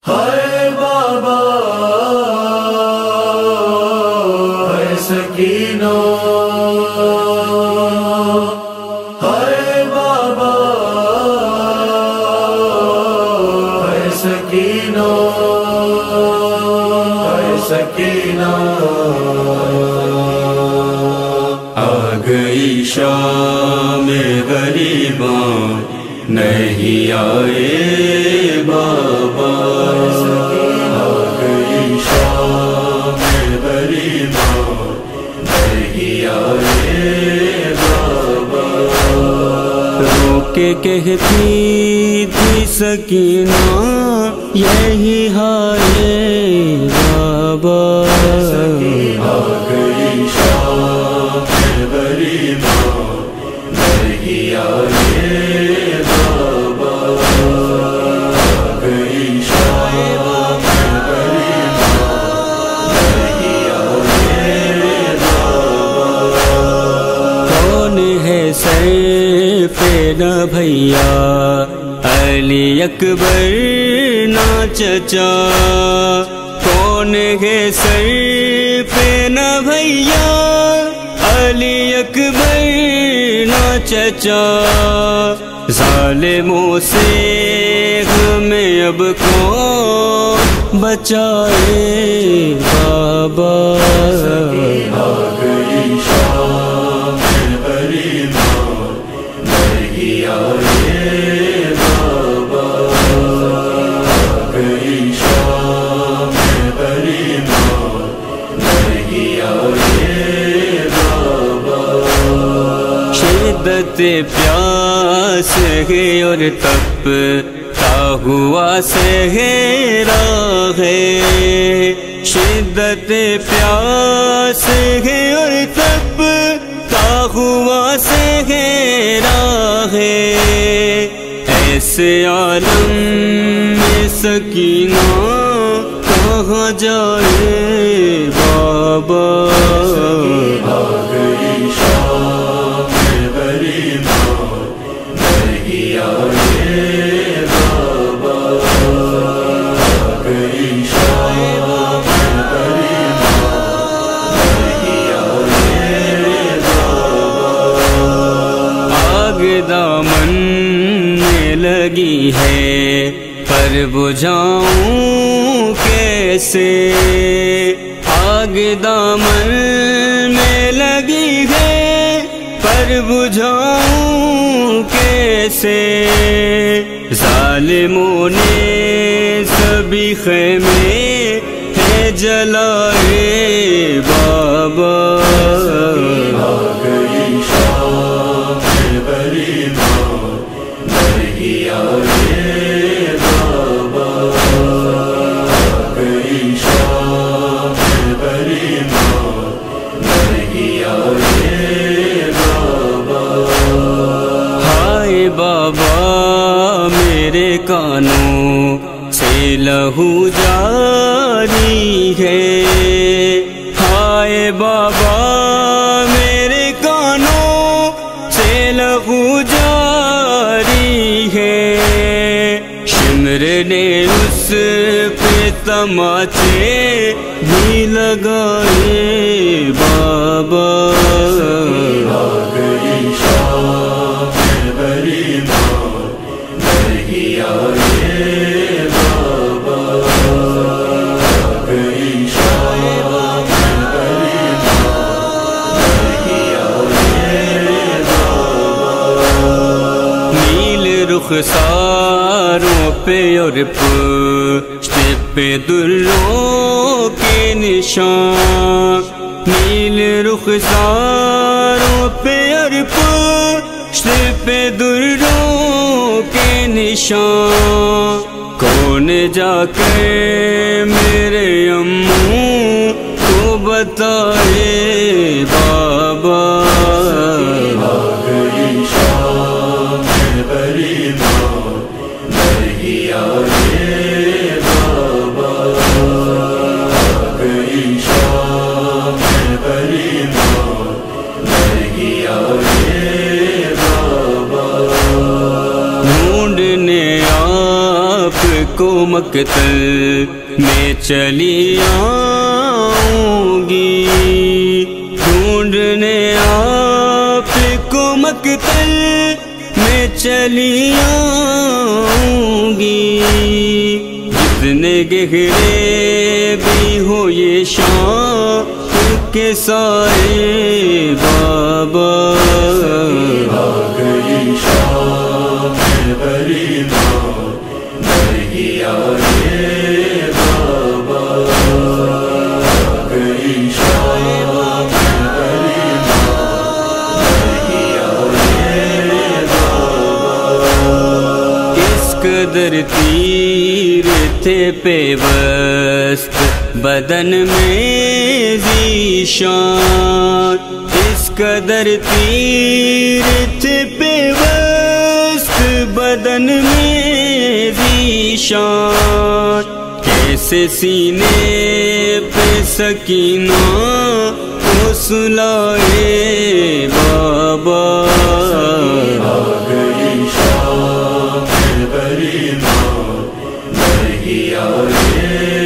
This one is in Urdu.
ہائے بابا ہائے سکینہ، ہائے بابا ہائے سکینہ، ہائے سکینہ۔ آ گئی شام غریباں نہیں آئے بابا، آ گئی شام غریباں نہیں آئے بابا۔ رو کے کہتی تھی سکینہ یہی ہائے بابا، آ گئی شام غریباں نہیں آئے بابا، آ گئی شام غریباں نہیں آئے بابا۔ کون ہے سیف نہ بھیا علی اکبر نہ چچا، کون ہے سیف نہ بھیا علی اکبر نہ چچا، ظالموں سے ہمیں اب کون بچائے بابا۔ آ گئی شام غریباں نہیں آئے بابا، آ گئی شام غریباں نہیں آئے بابا۔ شدت پیاس ہے اور تپتا ہوا صحرا ہے، شدت پیاس ہے اور تپتا ہوا صحرا ہے، ایسے عالم میں سکینہ کہاں جائے بابا۔ آ گئی شام غریباں نہیں آئے بابا، آ گئی شام غریباں نہیں آئے بابا۔ آگ دامن میں لگی ہے پر بجھاؤں کیسے، آگ دامن میں لگی ہے پر بجھاؤں کیسے، ظالموں نے سبھی خیمے ہے جلائے بابا۔ آ گئی شام غریباں نہیں آئے بابا، آ گئی شام غریباں نہیں آئے بابا۔ ہائے بابا میرے کانوں سے لہو جاری ہے، ہائے بابا میرے کانوں سے لہو جاری ہے، شمر نے اس پہ تماچے بھی لگائے بابا۔ آ گئی شام غریباں نہیں آئے بابا، آ گئی شام غریباں نہیں آئے بابا۔ نیل رخساروں پہ اور پشت پہ دروں کے نشان، نیل رخساروں پہ اور پشت پہ دروں کے نشان، کون جا کر میرے اموں کو بتائے بابا۔ آ گئی شام غریباں نہیں آئے بابا، آ گئی شام غریباں نہیں آئے بابا۔ ڈھونڈنے آپ کو مقتل میں چلی آؤں گی، ڈھونڈنے آپ کو مقتل میں چلی آؤں گی، جتنے گہرے بھی ہو یہ شان کے سائے بابا، آ گئی شام غریبا نہیں آئے بابا، آ گئی شام غریبا نہیں آئے بابا، اس قدر تیر تھے پیوست بدن میں ذیشان، اس قدر تیر تھے پیوست بدن میں ذیشان، کیسے سینے پہ سکینہ کو سلائے بابا، آ گئی شام غریبا نہیں آئے